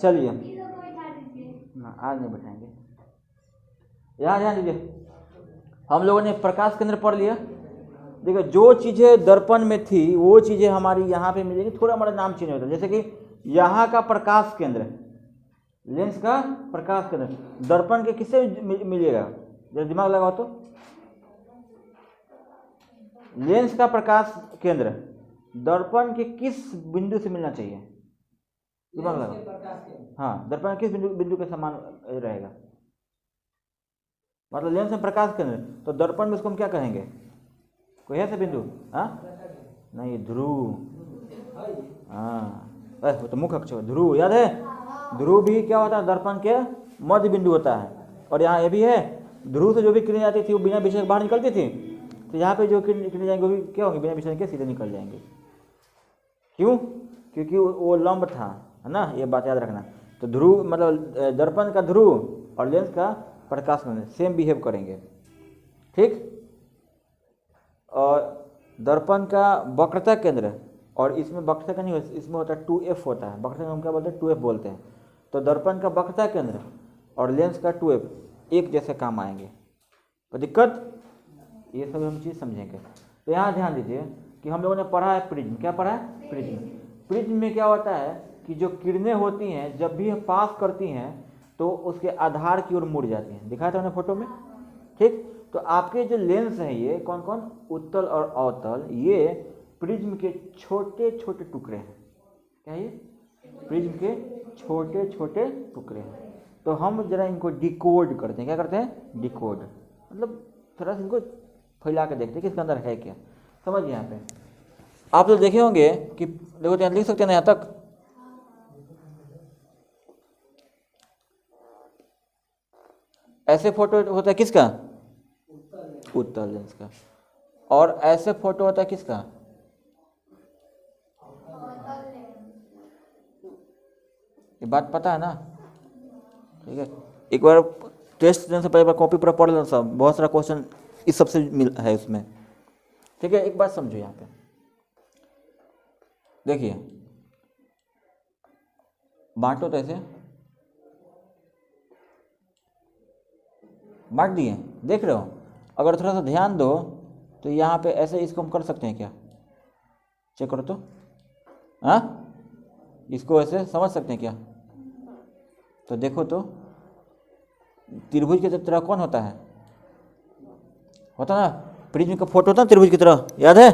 चलिए ना, आज नहीं बैठाएंगे। यहाँ ध्यान दीजिए, हम लोगों ने प्रकाश केंद्र पढ़ लिया। देखो जो चीज़ें दर्पण में थी वो चीज़ें हमारी यहाँ पे मिलेगी, थोड़ा हमारा नाम चेंज होता है। जैसे कि यहाँ का प्रकाश केंद्र, लेंस का प्रकाश केंद्र दर्पण के किससे मिलेगा, जरा दिमाग लगाओ तो। लेंस का प्रकाश केंद्र दर्पण के किस बिंदु से मिलना चाहिए, दिमाग लगाओ। हाँ, दर्पण किस बिंदु के समान रहेगा, मतलब लेंस में प्रकाश केंद्र, तो दर्पण में उसको हम क्या कहेंगे, कोई है ऐसा बिंदु? हाँ नहीं, ध्रुव। हाँ वो तो मुख्य अक्षर, ध्रुव याद है। ध्रुव भी क्या होता है, दर्पण के मध्य बिंदु होता है। और यहाँ ये भी है, ध्रुव से जो भी किरणें जाती थी वो बिना विषय के बाहर निकलती थी, तो यहाँ पे जो किरणें जाएंगे वो भी क्या होंगे, बिना विषय के सीधे निकल जाएंगे। क्यों? क्योंकि वो लंब था, है ना, ये बात याद रखना। तो ध्रुव मतलब दर्पण का ध्रुव और लेंस का प्रकाश केंद्र सेम बिहेव करेंगे, ठीक। और दर्पण का वक्रता केंद्र, और इसमें वक्रता का नहीं होता, इसमें होता है 2f होता है। वक्रता हम क्या बोलते हैं, 2f बोलते हैं। तो दर्पण का वक्रता केंद्र और लेंस का 2f एक जैसे काम आएंगे, तो दिक्कत, ये सब हम चीज़ समझेंगे। तो यहाँ ध्यान दीजिए कि हम लोगों ने पढ़ा है प्रिज्म, क्या पढ़ा है, प्रिज्म। प्रिज्म में क्या होता है कि जो किरणें होती हैं जब भी पास करती हैं तो उसके आधार की ओर मुड़ जाती हैं, दिखाया था हमने फोटो में, ठीक। तो आपके जो लेंस हैं ये कौन कौन, उत्तल और अवतल, ये प्रिज्म के छोटे छोटे टुकड़े हैं। क्या ये प्रिज्म के छोटे छोटे टुकड़े हैं। तो हम जरा इनको डिकोड करते हैं, क्या करते हैं, डिकोड, मतलब थोड़ा सा इनको फैला के देखते हैं कि इसके अंदर है क्या। समझिए यहाँ पे आप लोग देखे होंगे कि देखो यहाँ लिख सकते हैं ना, यहाँ तक ऐसे फोटो होता है किसका, उत्तल लेंस का, और ऐसे फोटो होता है किसका, ये बात पता है ना, ठीक है। एक बार टेस्ट देने से पहले बार कॉपी पूरा पढ़ लेना सब, बहुत सारा क्वेश्चन इस सबसे मिल है उसमें, ठीक है। एक बात समझो यहाँ पे, देखिए बांटो तो ऐसे बांट दिए, देख रहे हो। अगर थोड़ा सा ध्यान दो तो यहाँ पे ऐसे इसको हम कर सकते हैं क्या, चेक करो तो, हाँ इसको ऐसे समझ सकते हैं क्या। तो देखो तो त्रिभुज की तरह कौन होता है, होता ना, प्रिज्म का फोटो होता ना त्रिभुज की तरह, याद है।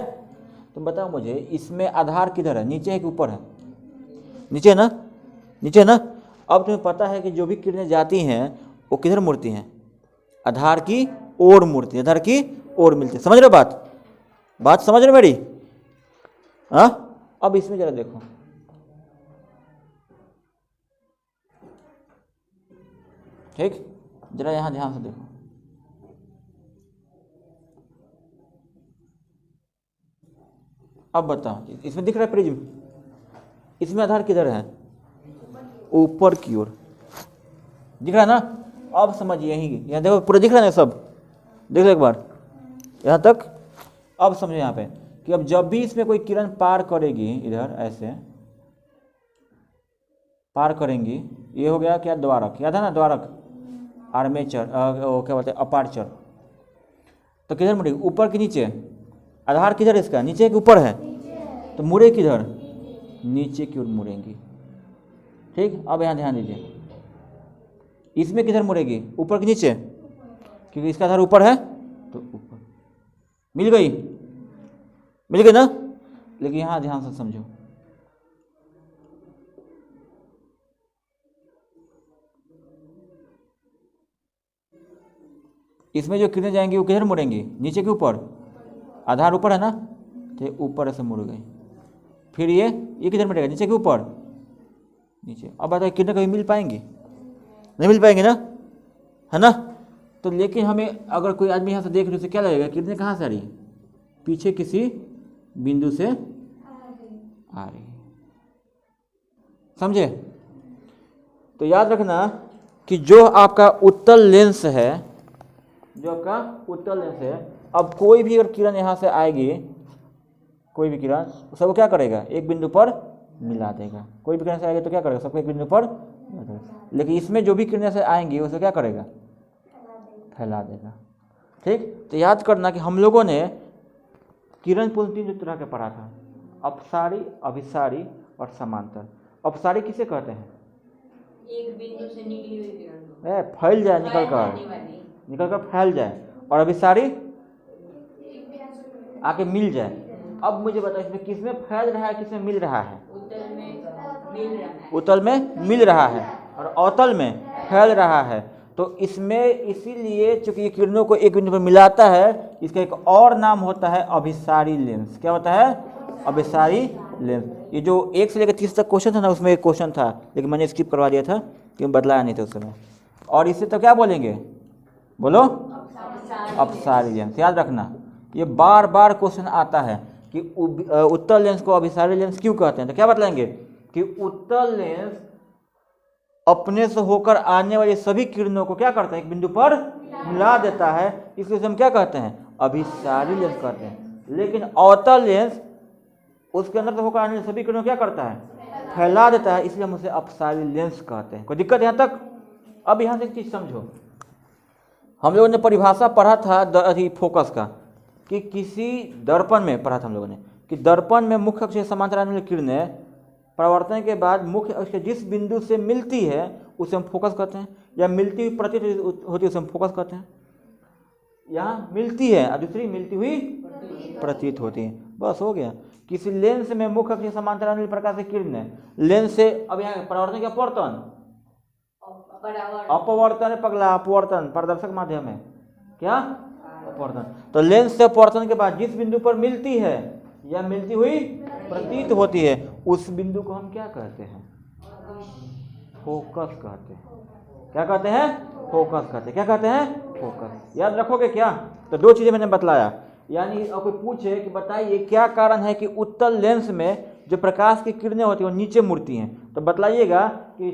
तुम बताओ मुझे, इसमें आधार किधर है, नीचे है कि ऊपर है, नीचे है ना, नीचे है ना। अब तुम्हें पता है कि जो भी किरणें जाती हैं वो किधर मुड़ती हैं, आधार की ओर मुड़ती है, आधार की ओर मिलती है। समझ रहे हो बात समझ रहे हो मेरी, हाँ। अब इसमें जरा देखो, ठीक, जरा यहाँ ध्यान से देखो, अब बताओ इसमें दिख रहा है प्रिज्म, इसमें आधार किधर है, ऊपर की ओर, दिख रहा है ना। अब समझिए यहीं, यहाँ देखो पूरा दिख रहा है ना, सब देख लो एक बार यहाँ तक। अब समझो यहाँ पे कि अब जब भी इसमें कोई किरण पार करेगी, इधर ऐसे पार करेंगी, ये हो गया क्या, द्वारक, याद है ना, द्वारक, आर्मेचर, क्या बोलते हैं, अपार्चर। तो किधर मुड़ेगी, ऊपर कि नीचे, आधार किधर है इसका, नीचे कि ऊपर है, तो मुड़े किधर, नीचे की ओर मुड़ेंगी, ठीक। अब यहाँ ध्यान दीजिए, इसमें किधर मुड़ेगी, ऊपर कि नीचे, क्योंकि इसका आधार ऊपर है तो ऊपर, मिल गई ना। लेकिन यहाँ ध्यान से समझो, इसमें जो किरणें जाएंगी वो किधर मुड़ेंगी, नीचे के ऊपर, आधार ऊपर है ना, तो ऊपर ऐसे मुड़ गई। फिर ये किधर मुड़ेगा, नीचे के ऊपर, नीचे। अब बताइए किरणें कभी मिल पाएंगी, नहीं मिल पाएंगे ना, है ना। तो लेकिन हमें अगर कोई आदमी यहाँ से देख रहे उसे क्या लगेगा, किरणें कहाँ से आ रही है, पीछे किसी बिंदु से आ रही है, समझे। तो याद रखना कि जो आपका उत्तल लेंस है, अब कोई भी अगर किरण यहाँ से आएगी, कोई भी किरण, सबको क्या करेगा, एक बिंदु पर मिला देगा। कोई भी किरण से आएगी तो क्या करेगा, सबको एक बिंदु पर लेकिन इसमें जो भी किरणें से आएंगी उसे क्या करेगा, फैला देगा। ठीक, तो याद करना कि हम लोगों ने किरण पुंज 3 तरह के पढ़ा था, अपसारी, अभिसारी और समांतर। अपसारी किसे कहते हैं? एक बिंदु से निकली हुई किरण फैल जाए, निकल कर फैल जाए। और अभिसारी आके मिल जाए। अब मुझे बताओ इसमें किसमें फैल रहा है, किसमें मिल रहा है? उत्तल में मिल रहा है और अवतल में फैल रहा है। तो इसमें इसीलिए चूंकि ये किरणों को एक बिंदु पर मिलाता है, इसका एक और नाम होता है अभिसारी लेंस। क्या होता है? अभिसारी लेंस। ये जो 1 से लेकर 30 तक क्वेश्चन था ना, उसमें एक क्वेश्चन था लेकिन मैंने स्किप करवा दिया था क्योंकि बदलाया नहीं था उस समय। और इसे तो क्या बोलेंगे, बोलो? अपसारी लेंस। याद रखना, ये बार बार क्वेश्चन आता है कि उत्तल लेंस को अभिसारी लेंस क्यों कहते हैं। तो क्या बतलाएंगे कि उत्तल लेंस अपने से होकर आने वाली सभी किरणों को क्या करता है, एक बिंदु पर मिला देता है, इसलिए हम क्या कहते हैं, अभिसारी लेंस कहते हैं। लेकिन अवतल लेंस उसके अंदर से होकर आने वाली सभी किरणों को क्या करता है, फैला देता है, इसलिए हम उसे अपसारी लेंस कहते हैं। कोई दिक्कत यहाँ तक? अब यहाँ से एक चीज समझो, हम लोगों ने परिभाषा पढ़ा था फोकस का, कि किसी दर्पण में पढ़ा था हम लोगों ने कि दर्पण में मुख्य अक्ष के समांतर आने वाली किरणें परावर्तन के बाद मुख्य अक्ष के जिस बिंदु से मिलती है उसे हम फोकस कहते हैं, या मिलती हुई प्रतीत होती है उसे हम फोकस कहते हैं। यहाँ मिलती है और दूसरी मिलती हुई प्रतीत होती है, बस हो गया। किसी लेंस में मुख्य अक्ष के समांतर आने वाली प्रकाश की किरणें लेंस से, अब यहाँ परावर्तन क्या, अपवर्तन, अपवर्तन पगला, अपवर्तन पारदर्शक माध्यम है क्या, अपवर्तन। तो लेंस से अपवर्तन के बाद जिस बिंदु पर मिलती है या मिलती हुई प्रतीत होती है उस बिंदु को हम क्या कहते हैं, फोकस कहते हैं। क्या कहते हैं? फोकस कहते हैं। क्या कहते हैं? फोकस। याद रखोगे क्या? तो 2 चीजें मैंने बतलाया, यानी कोई पूछे कि बताइए क्या कारण है कि उत्तल लेंस में जो प्रकाश की किरणें होती हैं वो नीचे मुड़ती हैं, तो बतलाइएगा कि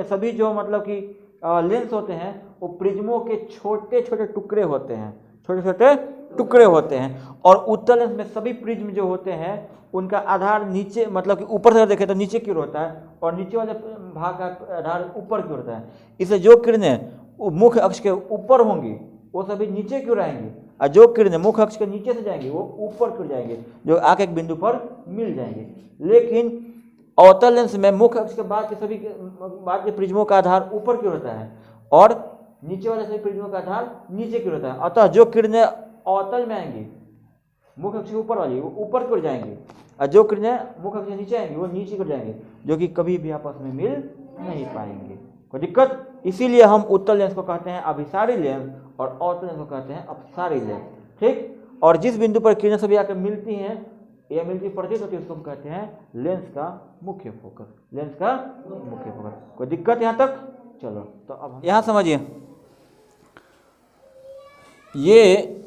सभी जो मतलब कि लेंस होते हैं वो प्रिज्मों के छोटे छोटे टुकड़े होते हैं, छोटे छोटे टुकड़े होते हैं। और उत्तल लेंस में सभी प्रिज्म जो होते हैं उनका आधार नीचे, मतलब कि ऊपर से देखें तो नीचे की ओर होता है और नीचे वाले भाग का आधार ऊपर की ओर होता है। इससे जो किरणें मुख्य अक्ष के ऊपर होंगी वो सभी नीचे की ओर आएंगी, और जो किरणें मुख्य अक्ष के नीचे से जाएंगी वो ऊपर की ओर जाएंगे, जो आके एक बिंदु पर मिल जाएंगे। लेकिन अवतल लेंस में मुख्य अक्ष के बाद के प्रिज्मों का आधार ऊपर की ओर होता है और नीचे वाले सभी प्रिज्मों का आधार नीचे की ओर होता है। अतः जो किरणें अवतल में आएंगी मुख्य अक्ष के ऊपर वाली वो ऊपर की ओर जाएंगी, और जो किरणें मुख्य अक्ष के नीचे आएंगी वो नीचे की ओर जाएंगे, जो कि कभी भी आपस में मिल नहीं पाएंगे। कोई दिक्कत? इसीलिए हम उत्तल लेंस को कहते हैं अभिसारी लेंस और अवतल लेंस को कहते हैं अपसारी लेंस। ठीक, और जिस बिंदु पर किरणें सभी आकर मिलती हैं या मिलती प्रतीत होती है उसको हम कहते हैं लेंस का मुख्य फोकस, लेंस का मुख्य फोकस। कोई दिक्कत यहाँ तक? चलो, तो अब हम यहाँ समझिए, ये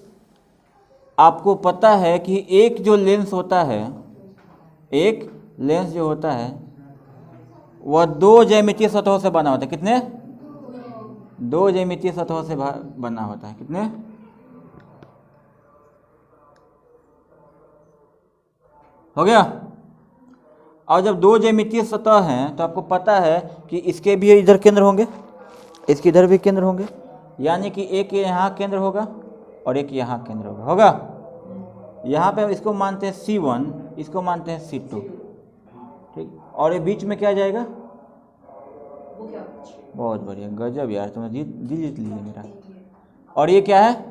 आपको पता है कि एक जो लेंस होता है, एक लेंस जो होता है वह 2 ज्यामितीय सतहों से बना होता है। कितने? 2 ज्यामितीय सतहों से बना होता है। कितने? हो गया। और जब 2 ज्यामितीय सतह हैं तो आपको पता है कि इसके भी इधर केंद्र होंगे, इसके इधर भी केंद्र होंगे, यानी कि एक यहाँ केंद्र होगा और एक यहाँ केंद्र होगा। यहाँ पे इसको मानते हैं C1, इसको मानते हैं C2। ठीक, और ये बीच में क्या जाएगा? बहुत बढ़िया, गजब यार, तुमने दिल जीत लिया मेरा। और ये क्या है?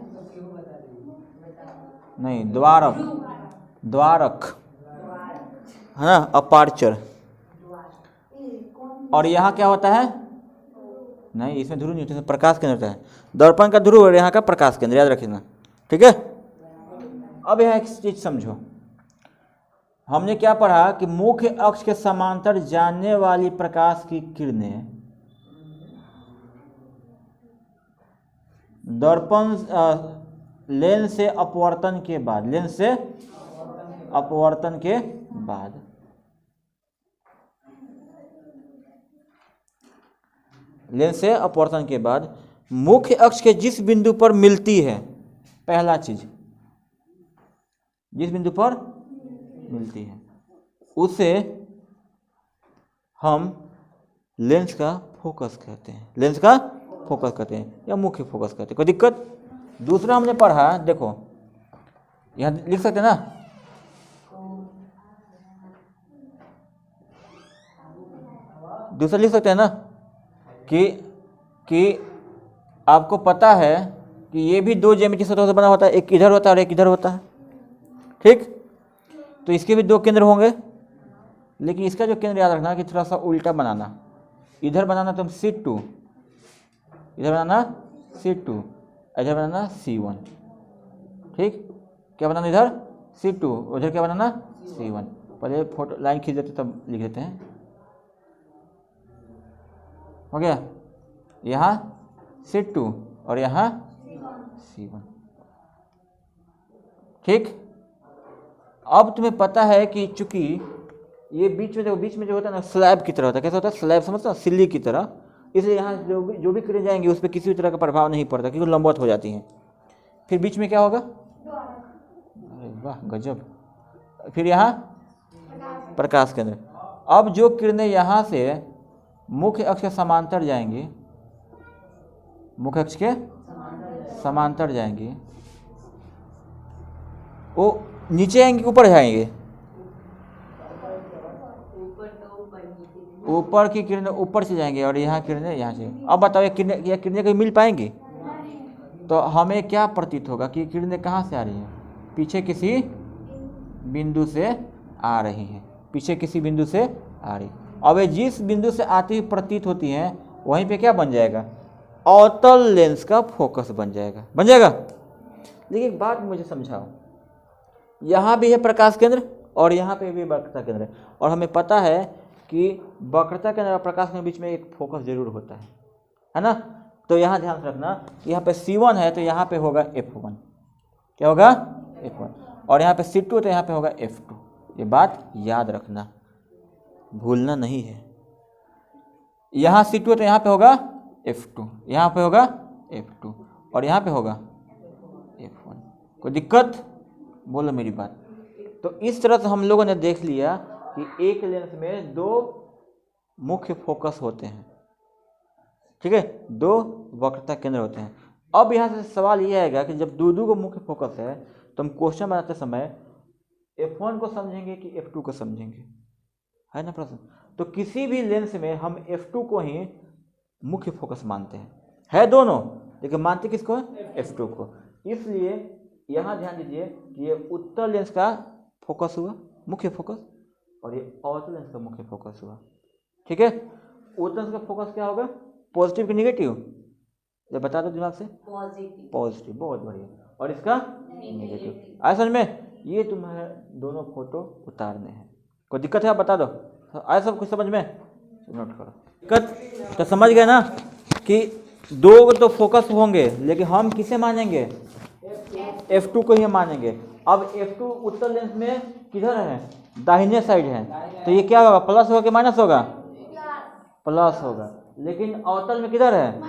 नहीं, द्वारक है ना, अपार्चर। और यहाँ क्या होता है? नहीं, इसमें ध्रुव नहीं होता, इसमें प्रकाश केंद्र होता है। दर्पण का ध्रुव और यहाँ का प्रकाश केंद्र, याद रखिएगा। ठीक है, अब यहाँ एक चीज समझो, हमने क्या पढ़ा कि मुख्य अक्ष के समांतर जाने वाली प्रकाश की किरणें दर्पण लेंस से अपवर्तन के बाद, लेंस से अपवर्तन के बाद लेंस से अपवर्तन के बाद मुख्य अक्ष के जिस बिंदु पर मिलती है, पहला चीज जिस बिंदु पर मिलती है उसे हम लेंस का फोकस कहते हैं, लेंस का फोकस कहते हैं या मुख्य फोकस कहते हैं। कोई दिक्कत? दूसरा हमने पढ़ा, देखो यहाँ लिख सकते हैं ना, दूसरा लिख सकते हैं ना कि आपको पता है कि ये भी दो ज्यामितीय सतहों से बना होता है, एक इधर होता है और एक इधर होता है, ठीक। तो इसके भी दो केंद्र होंगे, लेकिन इसका जो केंद्र याद रखना कि थोड़ा सा उल्टा बनाना। इधर बनाना तुम C2, इधर बनाना C2, इधर बनाना C1, ठीक। क्या बनाना इधर C2, उधर क्या बनाना C1। पहले फोटो लाइन खींच देते तब लिख देते हैं। हो गया, यहाँ C2 और यहाँ C1, ठीक। अब तुम्हें पता है कि चूंकि ये बीच में, देखो बीच में जो होता है ना स्लैब की तरह होता है। कैसा होता है? स्लैब, समझते हो, सिल्ली की तरह। इसलिए यहाँ जो भी किरणें जाएंगी उस पर किसी भी तरह का प्रभाव नहीं पड़ता क्योंकि लंबवत हो जाती हैं। फिर बीच में क्या होगा? अरे वाह गजब। फिर यहाँ प्रकाश केंद्र। अब जो किरणें यहाँ से मुख्य अक्ष के समांतर जाएंगी, मुख्य अक्ष के समांतर जाएंगी, वो नीचे आएंगे ऊपर जाएंगे? ऊपर की किरणें ऊपर से जाएंगे और यहाँ किरणें यहाँ से। अब बताओ ये किरणें कहीं मिल पाएंगी? तो हमें क्या प्रतीत होगा कि किरणें कहाँ से आ रही हैं? पीछे किसी बिंदु से आ रही हैं, पीछे किसी बिंदु से आ रही। अब ये जिस बिंदु से आती हुई प्रतीत होती हैं वहीं पे क्या बन जाएगा? अवतल लेंस का फोकस बन जाएगा, बन जाएगा। लेकिन एक बात मुझे समझाओ, यहाँ भी है प्रकाश केंद्र और यहाँ पे भी वक्रता केंद्र है, और हमें पता है कि वक्रता केंद्र और प्रकाश केंद्र के बीच में एक फोकस जरूर होता है ना। तो यहाँ ध्यान रखना, यहाँ पे C1 है तो यहाँ पे होगा F1। क्या होगा? F1। और यहाँ पे C2 है तो यहाँ पे होगा F2। ये बात याद रखना, भूलना नहीं है। यहाँ C2 है तो यहाँ पे होगा F2, यहाँ पे होगा F2 और यहाँ पे होगा F1। कोई दिक्कत? बोलो मेरी बात। तो इस तरह से हम लोगों ने देख लिया कि एक लेंस में दो मुख्य फोकस होते हैं, ठीक है, दो वक्रता केंद्र होते हैं। अब यहाँ से सवाल ये आएगा कि जब दो को मुख्य फोकस है तो हम क्वेश्चन बनाते समय F1 को समझेंगे कि F2 को समझेंगे, है ना प्रश्न। तो किसी भी लेंस में हम F2 को ही मुख्य फोकस मानते हैं, है दोनों, लेकिन मानते किसको है? F2 को। इसलिए यहाँ ध्यान दीजिए कि ये उत्तल लेंस का फोकस हुआ, मुख्य फोकस, और ये अवतल लेंस का मुख्य फोकस हुआ, ठीक है। उत्तल लेंस का फोकस क्या होगा? पॉजिटिव कि निगेटिव? जब बता दो दिमाग से। पॉजिटिव, बहुत बढ़िया। और इसका नेगेटिव। आया समझ में? ये तुम्हें दोनों फोटो उतारने हैं। कोई दिक्कत है आप बता दो। आया सब कुछ समझ में? नोट करो। दिक्कत तो समझ गए ना कि दो तो फोकस होंगे, लेकिन हम किसे मानेंगे? F2 को ही मानेंगे। अब F2 उत्तल लेंस में किधर है? दाहिने साइड है, तो ये क्या होगा? प्लस होगा कि माइनस होगा? प्लस होगा। लेकिन अवतल में किधर है?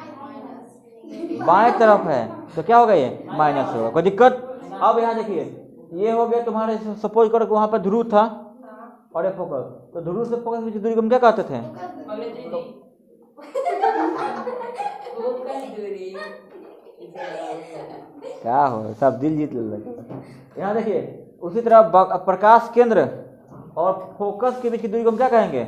बाएं तरफ है, तो क्या होगा? ये माइनस होगा। कोई दिक्कत? अब यहाँ देखिए, ये हो गया तुम्हारे, सपोज करो कि वहाँ पर ध्रुव था और ये फोकस, तो ध्रुव से फोकस की दूरी को हम क्या कहते थे? क्या हो, सब दिल जीत ले। यहाँ देखिए, उसी तरह प्रकाश केंद्र और फोकस के बीच की दूरी को हम क्या कहेंगे?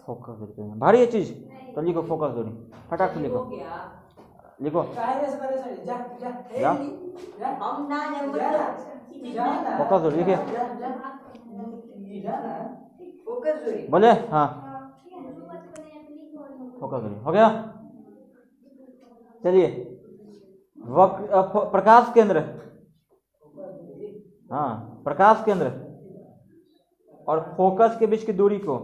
फोकस दूरी कहेंगे। भारी है चीज, तो लिखो फोकस दूरी, फटाक से लिखो, लिखो फोकस दूरी। लिखिए बोले, हाँ फोकस दूरी हो गया। चलिए प्रकाश केंद्र, हाँ प्रकाश केंद्र और फोकस के बीच की दूरी को,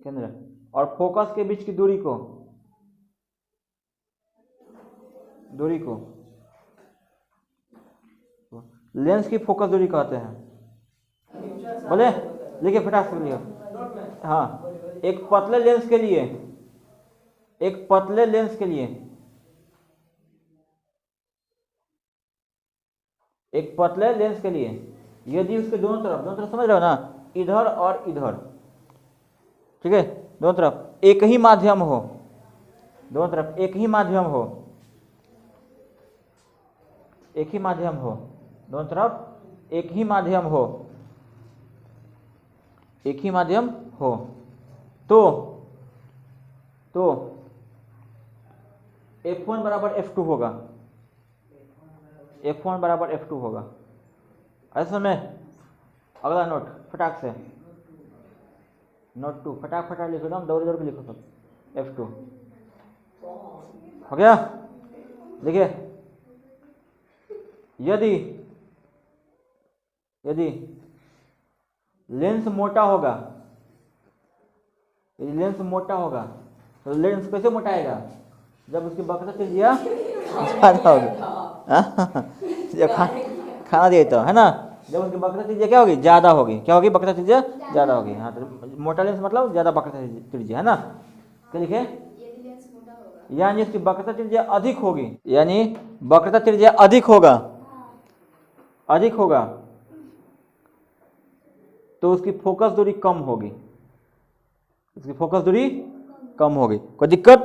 केंद्र और फोकस के बीच की दूरी को लेंस की फोकस दूरी कहते हैं। बोले लिखिए फटाक से लिखिए। हाँ, एक पतले लेंस के लिए, एक पतले लेंस के लिए, एक पतले लेंस के लिए यदि उसके दोनों तरफ समझ रहे हो ना, इधर और इधर, ठीक है, दोनों तरफ एक ही माध्यम हो, दोनों तरफ एक ही माध्यम हो, एक ही माध्यम हो, दोनों तरफ एक ही माध्यम हो, एक ही माध्यम हो, तो F1 बराबर F2 होगा, F1 बराबर F2 होगा। ऐसे में अगला नोट फटाक से, नोट 2 फटाक फटाक लिखो, एकदम दौड़ दौड़ के लिखो सब। F2 हो गया। देखिए यदि लेंस मोटा होगा, यदि लेंस मोटा होगा तो लेंस कैसे मोटाएगा? जब उसकी वक्रता त्रिज्या ज्यादा होगी। जब खाना दिए तो है ना, जब उसकी वक्रता त्रिज्या क्या होगी? ज्यादा होगी। क्या होगी? वक्रता त्रिज्या ज्यादा होगी। हाँ, तो मोटा लेंस मतलब ज्यादा वक्रता त्रिज्या, है ना। क्या लिखे? यानी इसकी वक्रता त्रिज्या अधिक होगी, यानी वक्रता त्रिज्या अधिक होगा, अधिक होगा तो उसकी फोकस दूरी कम होगी, इसकी फोकस दूरी कम होगी। कोई दिक्कत?